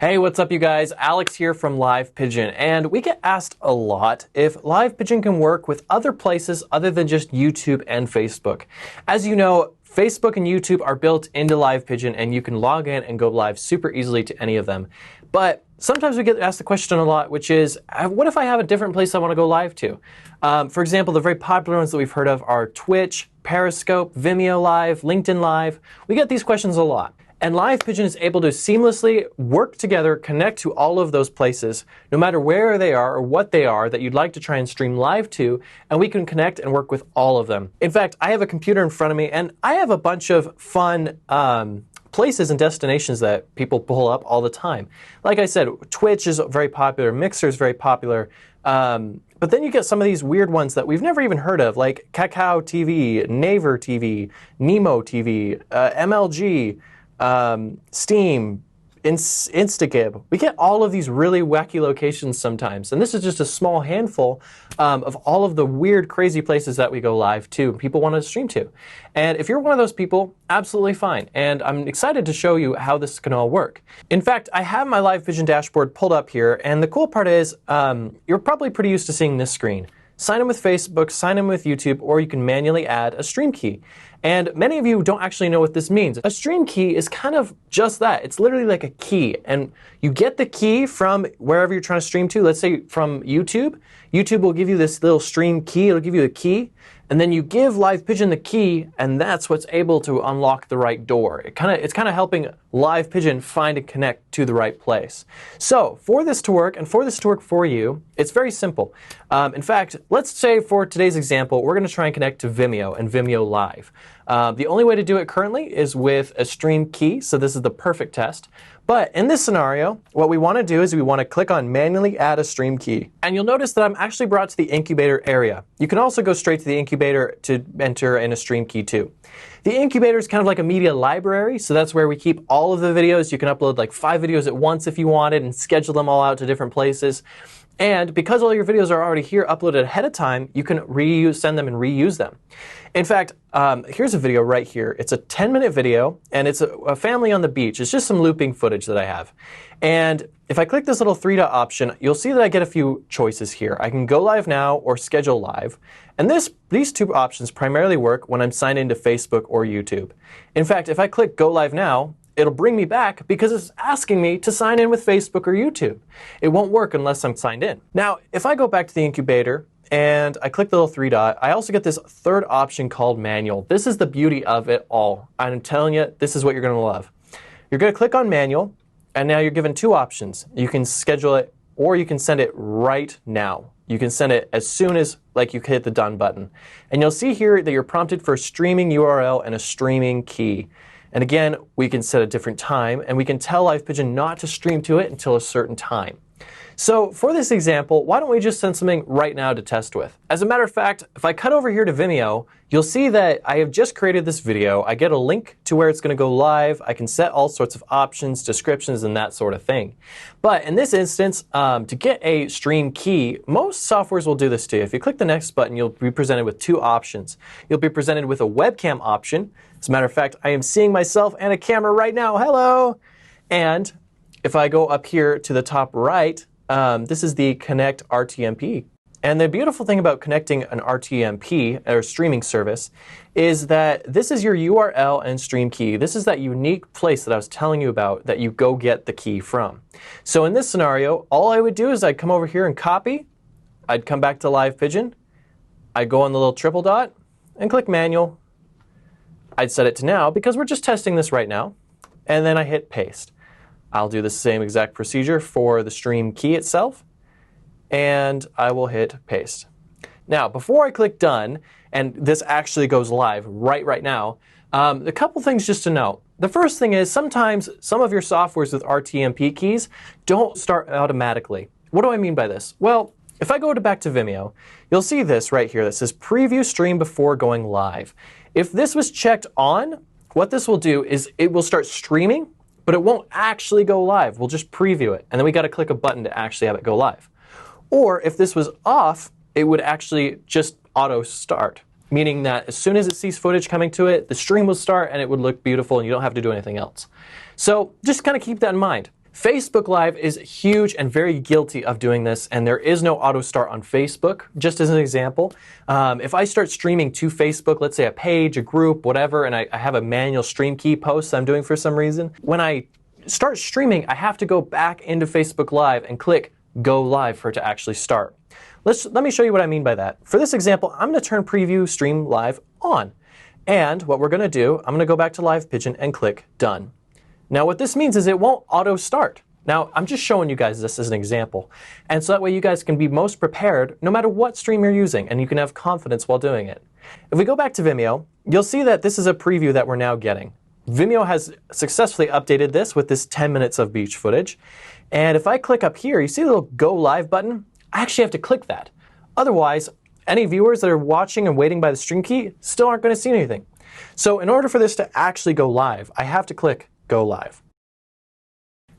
Hey, what's up you guys? Alex here from Live Pigeon, and we get asked a lot if Live Pigeon can work with other places other than just YouTube and Facebook. As you know, Facebook and YouTube are built into Live Pigeon, and you can log in and go live super easily to any of them. But sometimes we get asked the question a lot, which is, what if I have a different place I want to go live to? For example, the very popular ones that we've heard of are Twitch, Periscope, Vimeo Live, LinkedIn Live. We get these questions a lot. And Live Pigeon is able to seamlessly work together, connect to all of those places, no matter where they are or what they are that you'd like to try and stream live to, and we can connect and work with all of them. In fact, I have a computer in front of me, and I have a bunch of fun places and destinations that people pull up all the time. Like I said, Twitch is very popular, Mixer is very popular, but then you get some of these weird ones that we've never even heard of, like Kakao TV, Naver TV, Nemo TV, MLG, Steam, Instagib. We get all of these really wacky locations sometimes, and this is just a small handful of all of the weird, crazy places that we go live to, people want to stream to. And if you're one of those people, absolutely fine. And I'm excited to show you how this can all work. In fact, I have my Live Pigeon dashboard pulled up here, and the cool part is you're probably pretty used to seeing this screen. Sign in with Facebook, sign in with YouTube, or you can manually add a stream key. And many of you don't actually know what this means. A stream key is kind of just that. It's literally like a key. And you get the key from wherever you're trying to stream to. Let's say from YouTube. YouTube will give you this little stream key. It'll give you a key. And then you give Live Pigeon the key, and that's what's able to unlock the right door. It's kind of helping Live Pigeon find and connect to the right place. So for this to work, and for this to work for you, it's very simple. In fact, let's say for today's example, we're going to try and connect to Vimeo and Vimeo Live. The only way to do it currently is with a stream key, so this is the perfect test. But in this scenario, what we want to do is we want to click on manually add a stream key. And you'll notice that I'm actually brought to the incubator area. You can also go straight to the incubator to enter in a stream key too. The incubator is kind of like a media library, so that's where we keep all of the videos. You can upload like 5 videos at once if you wanted and schedule them all out to different places. And because all your videos are already here uploaded ahead of time, you can send them and reuse them. In fact, here's a video right here. It's a 10-minute video, and it's a family on the beach. It's just some looping footage that I have. And if I click this little 3-dot option, you'll see that I get a few choices here. I can go live now or schedule live. And these two options primarily work when I'm signed into Facebook or YouTube. In fact, if I click go live now, it'll bring me back because it's asking me to sign in with Facebook or YouTube. It won't work unless I'm signed in. Now, if I go back to the incubator and I click the little 3-dot, I also get this third option called manual. This is the beauty of it all. I'm telling you, this is what you're going to love. You're going to click on manual, and now you're given 2 options. You can schedule it, or you can send it right now. You can send it as soon as you hit the done button. And you'll see here that you're prompted for a streaming URL and a streaming key. And again, we can set a different time, and we can tell Live Pigeon not to stream to it until a certain time. So for this example, why don't we just send something right now to test with? As a matter of fact, if I cut over here to Vimeo, you'll see that I have just created this video. I get a link to where it's going to go live. I can set all sorts of options, descriptions, and that sort of thing. But in this instance, to get a stream key, most softwares will do this to you. If you click the next button, you'll be presented with 2 options. You'll be presented with a webcam option. As a matter of fact, I am seeing myself and a camera right now. Hello! And if I go up here to the top right, this is the Connect RTMP. And the beautiful thing about connecting an RTMP, or streaming service, is that this is your URL and stream key. This is that unique place that I was telling you about that you go get the key from. So in this scenario, all I would do is I'd come over here and copy. I'd come back to Live Pigeon. I'd go on the little triple dot and click manual. I'd set it to now because we're just testing this right now. And then I hit paste. I'll do the same exact procedure for the stream key itself, and I will hit paste. Now, before I click done, and this actually goes live right now, a couple things just to note. The first thing is sometimes some of your softwares with RTMP keys don't start automatically. What do I mean by this? Well, if I go back to Vimeo, you'll see this right here that says preview stream before going live. If this was checked on, what this will do is it will start streaming, but it won't actually go live. We'll just preview it, and then we got to click a button to actually have it go live. Or if this was off, it would actually just auto start, meaning that as soon as it sees footage coming to it, the stream will start and it would look beautiful and you don't have to do anything else. So just kind of keep that in mind. Facebook Live is huge and very guilty of doing this, and there is no auto start on Facebook. Just as an example, if I start streaming to Facebook, let's say a page, a group, whatever, and I have a manual stream key post I'm doing for some reason, when I start streaming, I have to go back into Facebook Live and click Go Live for it to actually start. Let me show you what I mean by that. For this example, I'm going to turn Preview Stream Live on. And what we're going to do, I'm going to go back to Live Pigeon and click Done. Now what this means is it won't auto start. Now I'm just showing you guys this as an example. And so that way you guys can be most prepared no matter what stream you're using, and you can have confidence while doing it. If we go back to Vimeo, you'll see that this is a preview that we're now getting. Vimeo has successfully updated this with this 10 minutes of beach footage. And if I click up here, you see the little Go Live button? I actually have to click that. Otherwise, any viewers that are watching and waiting by the stream key still aren't going to see anything. So in order for this to actually go live, I have to click Go Live.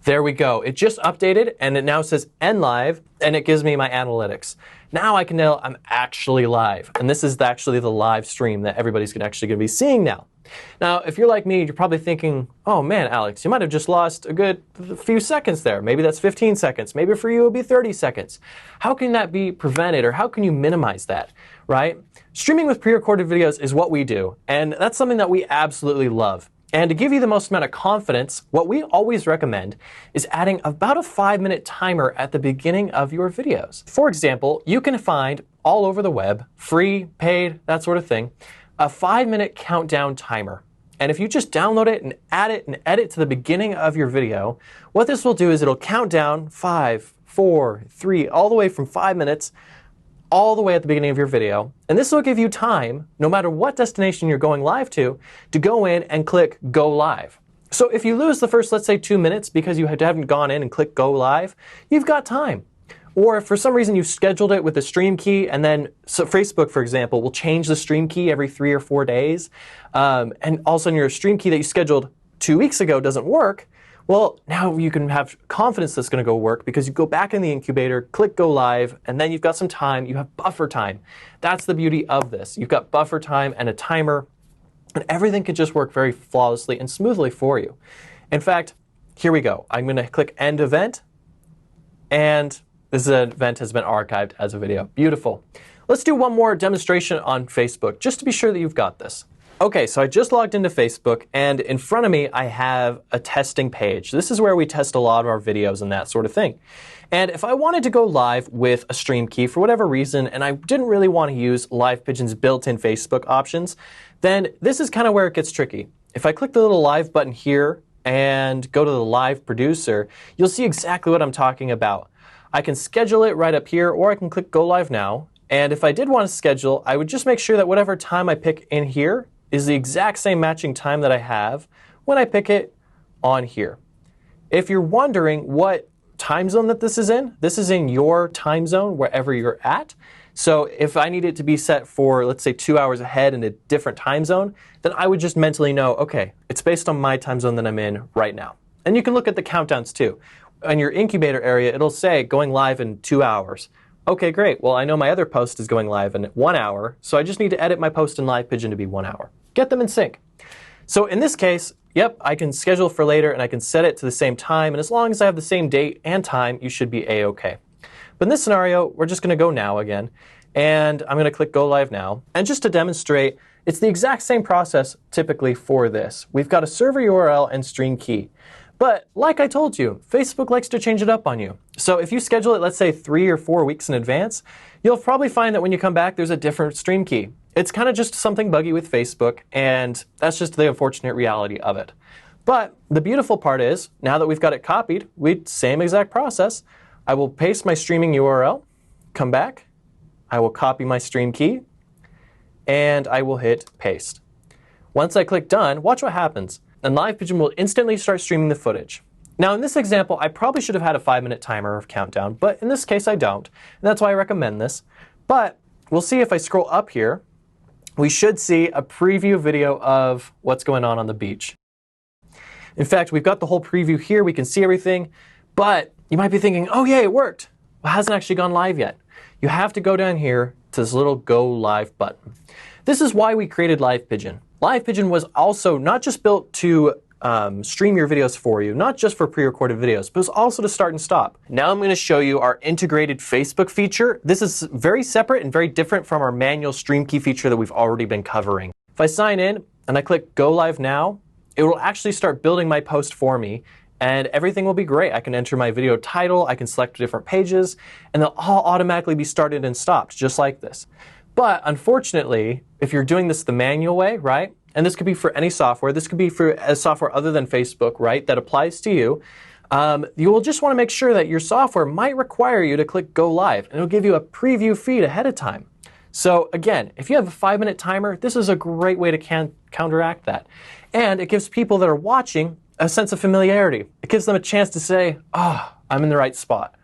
There we go. It just updated and it now says End Live, and it gives me my analytics. Now I can know I'm actually live, and this is actually the live stream that everybody's actually going to be seeing now. Now, if you're like me, you're probably thinking, oh man, Alex, you might have just lost a good few seconds there. Maybe that's 15 seconds. Maybe for you it'll be 30 seconds. How can that be prevented, or how can you minimize that, right? Streaming with pre-recorded videos is what we do, and that's something that we absolutely love. And to give you the most amount of confidence, what we always recommend is adding about a 5-minute timer at the beginning of your videos. For example, you can find all over the web, free, paid, that sort of thing, a 5-minute countdown timer. And if you just download it and add it and edit to the beginning of your video, what this will do is it'll count down 5, 4, 3, all the way from 5 minutes, all the way at the beginning of your video. And this will give you time, no matter what destination you're going live to go in and click Go Live. So if you lose the first, let's say, 2 minutes because you haven't gone in and clicked Go Live, you've got time. Or if for some reason you scheduled it with the stream key, and then so Facebook, for example, will change the stream key every 3 or 4 days, and all of a sudden your stream key that you scheduled 2 weeks ago doesn't work, well, now you can have confidence that's going to go work because you go back in the incubator, click Go Live, and then you've got some time. You have buffer time. That's the beauty of this. You've got buffer time and a timer, and everything can just work very flawlessly and smoothly for you. In fact, here we go. I'm going to click End Event, and this event has been archived as a video. Beautiful. Let's do one more demonstration on Facebook, just to be sure that you've got this. Okay, so I just logged into Facebook, and in front of me I have a testing page. This is where we test a lot of our videos and that sort of thing. And if I wanted to go live with a stream key for whatever reason, and I didn't really want to use Live Pigeon's built-in Facebook options, then this is kind of where it gets tricky. If I click the little live button here and go to the live producer, you'll see exactly what I'm talking about. I can schedule it right up here, or I can click Go Live Now. And if I did want to schedule, I would just make sure that whatever time I pick in here is the exact same matching time that I have when I pick it on here. If you're wondering what time zone that this is in your time zone wherever you're at. So if I need it to be set for, let's say, 2 hours ahead in a different time zone, then I would just mentally know, okay, it's based on my time zone that I'm in right now. And you can look at the countdowns too. In your incubator area, it'll say going live in 2 hours. Okay, great. Well, I know my other post is going live in 1 hour, so I just need to edit my post in Live Pigeon to be 1 hour. Get them in sync. So in this case, yep, I can schedule for later and I can set it to the same time, and as long as I have the same date and time, you should be A-okay. But in this scenario, we're just going to go now again, and I'm going to click Go Live Now. And just to demonstrate, it's the exact same process typically for this. We've got a server URL and stream key. But like I told you, Facebook likes to change it up on you. So if you schedule it, let's say 3 or 4 weeks in advance, you'll probably find that when you come back, there's a different stream key. It's kind of just something buggy with Facebook, and that's just the unfortunate reality of it. But the beautiful part is, now that we've got it copied, same exact process. I will paste my streaming URL, come back, I will copy my stream key, and I will hit paste. Once I click done, watch what happens. And Live Pigeon will instantly start streaming the footage. Now in this example, I probably should have had a 5-minute timer of countdown, but in this case I don't. And that's why I recommend this. But we'll see if I scroll up here, we should see a preview video of what's going on the beach. In fact, we've got the whole preview here, we can see everything, but you might be thinking, oh yeah, it worked. Well, it hasn't actually gone live yet. You have to go down here to this little Go Live button. This is why we created Live Pigeon. Live Pigeon was also not just built to stream your videos for you, not just for pre-recorded videos, but also to start and stop. Now I'm going to show you our integrated Facebook feature. This is very separate and very different from our manual stream key feature that we've already been covering. If I sign in and I click Go Live Now, it will actually start building my post for me, and everything will be great. I can enter my video title, I can select different pages, and they'll all automatically be started and stopped, just like this. But unfortunately, if you're doing this the manual way, right, and this could be for any software, this could be for a software other than Facebook, right, that applies to you, you will just want to make sure that your software might require you to click Go Live, and it'll give you a preview feed ahead of time. So again, if you have a 5-minute timer, this is a great way to counteract that. And it gives people that are watching a sense of familiarity. It gives them a chance to say, oh, I'm in the right spot.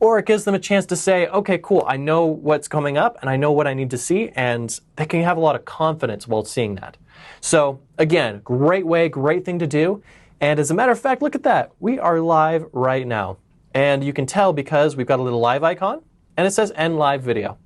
Or it gives them a chance to say, okay, cool, I know what's coming up and I know what I need to see, and they can have a lot of confidence while seeing that. So again, great way, great thing to do. And as a matter of fact, look at that. We are live right now. And you can tell because we've got a little live icon and it says End Live Video.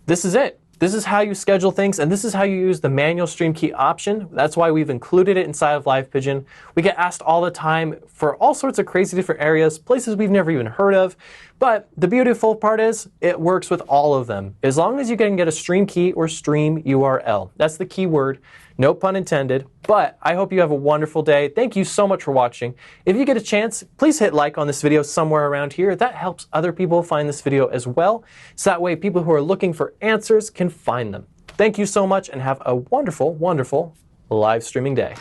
This is it. This is how you schedule things, and this is how you use the manual stream key option. That's why we've included it inside of Live Pigeon. We get asked all the time for all sorts of crazy different areas, places we've never even heard of. But the beautiful part is it works with all of them, as long as you can get a stream key or stream URL. That's the key word. No pun intended, but I hope you have a wonderful day. Thank you so much for watching. If you get a chance, please hit like on this video somewhere around here. That helps other people find this video as well, so that way people who are looking for answers can find them. Thank you so much and have a wonderful, wonderful live streaming day.